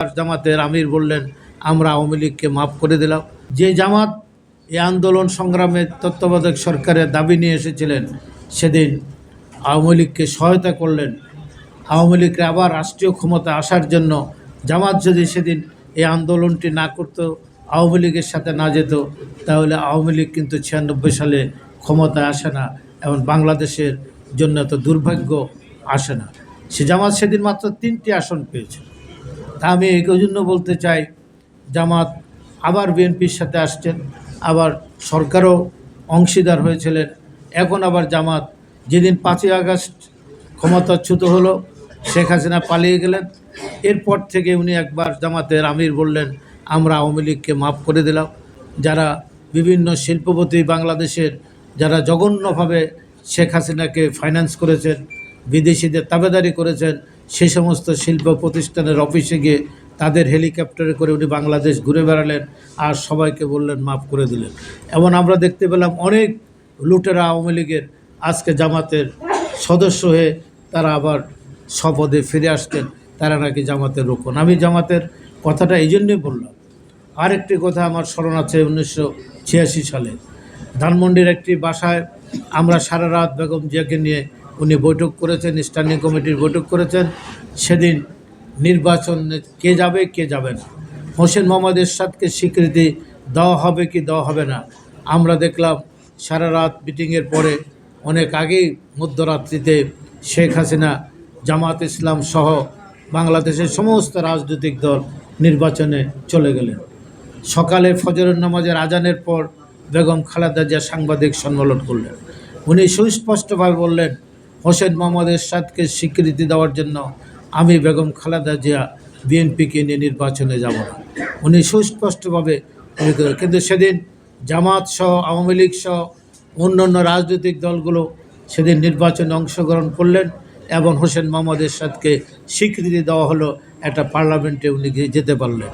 জামাতের আমির বললেন আমরা আওয়ামী লীগকে মাফ করে দিলাম। যে জামাত এই আন্দোলন সংগ্রামে তত্ত্বাবধায়ক সরকারের দাবি নিয়ে এসেছিলেন, সেদিন আওয়ামী লীগকে সহায়তা করলেন। আওয়ামী লীগকে আবার রাষ্ট্রীয় ক্ষমতা আসার জন্য জামাত যদি সেদিন এই আন্দোলনটি না করত, আওয়ামী লীগের সাথে না যেত, তাহলে আওয়ামী লীগ কিন্তু 96 সালে ক্ষমতায় আসে না এবং বাংলাদেশের জন্য এত দুর্ভাগ্য আসে না। সে জামাত সেদিন মাত্র 3টি আসন পেয়েছে। তা আমি এই জন্য বলতে চাই, জামাত আবার বিএনপির সাথে আসছেন, আবার সরকারও অংশীদার হয়েছিলেন। এখন আবার জামাত যেদিন 5ই আগস্ট ক্ষমতাচ্যুত হলো, শেখ হাসিনা পালিয়ে গেলেন, এরপর থেকে উনি একবার জামাতের আমির বললেন আমরা আওয়ামী লীগকে মাফ করে দিলাম। যারা বিভিন্ন শিল্পপতি বাংলাদেশের যারা জঘন্যভাবে শেখ হাসিনাকে ফাইন্যান্স করেছেন, বিদেশিদের তাবেদারি করেছেন, সেই সমস্ত শিল্প প্রতিষ্ঠানের অফিসে গিয়ে তাদের হেলিকপ্টারে করে উনি বাংলাদেশ ঘুরে বেড়ালেন আর সবাইকে বললেন মাফ করে দিলেন। এবং আমরা দেখতে পেলাম অনেক লুটেরা আওয়ামী লীগের আজকে জামাতের সদস্য হয়ে তারা আবার স্বপদে ফিরে আসতেন, তারা নাকি জামাতের রক্ষণ। আমি জামাতের কথাটা এই জন্যই বললাম। আরেকটি কথা আমার স্মরণ আছে, 1986 সালে ধানমন্ডির একটি বাসায় আমরা সারা রাত বেগম জিয়াকে নিয়ে উনি বৈঠক করেছেন, স্ট্যান্ডিং কমিটির বৈঠক করেছেন। সেদিন নির্বাচনে কে যাবে কে যাবে না, হোসেন মোহাম্মদ এরশাদকে স্বীকৃতি দেওয়া হবে কি দেওয়া হবে না, আমরা দেখলাম সারা রাত মিটিংয়ের পরে অনেক আগেই মধ্যরাত্রিতে শেখ হাসিনা, জামাত ইসলাম সহ বাংলাদেশের সমস্ত রাজনৈতিক দল নির্বাচনে চলে গেলেন। সকালে ফজরের নামাজের আজানের পর বেগম খালেদা জিয়া সাংবাদিক সম্মেলন করলেন। উনি সুস্পষ্টভাবে বললেন হোসেন মোহাম্মদ এরশাদকে স্বীকৃতি দেওয়ার জন্য আমি বেগম খালেদা জিয়া বিএনপিকে নিয়ে নির্বাচনে যাব না। উনি সুস্পষ্টভাবে, কিন্তু সেদিন জামাত সহ আওয়ামী লীগ সহ অন্যান্য রাজনৈতিক দলগুলো সেদিন নির্বাচনে অংশগ্রহণ করলেন এবং হোসেন মোহাম্মদ এরশাদকে স্বীকৃতি দেওয়া হলো, একটা পার্লামেন্টে উনি যেতে পারলেন।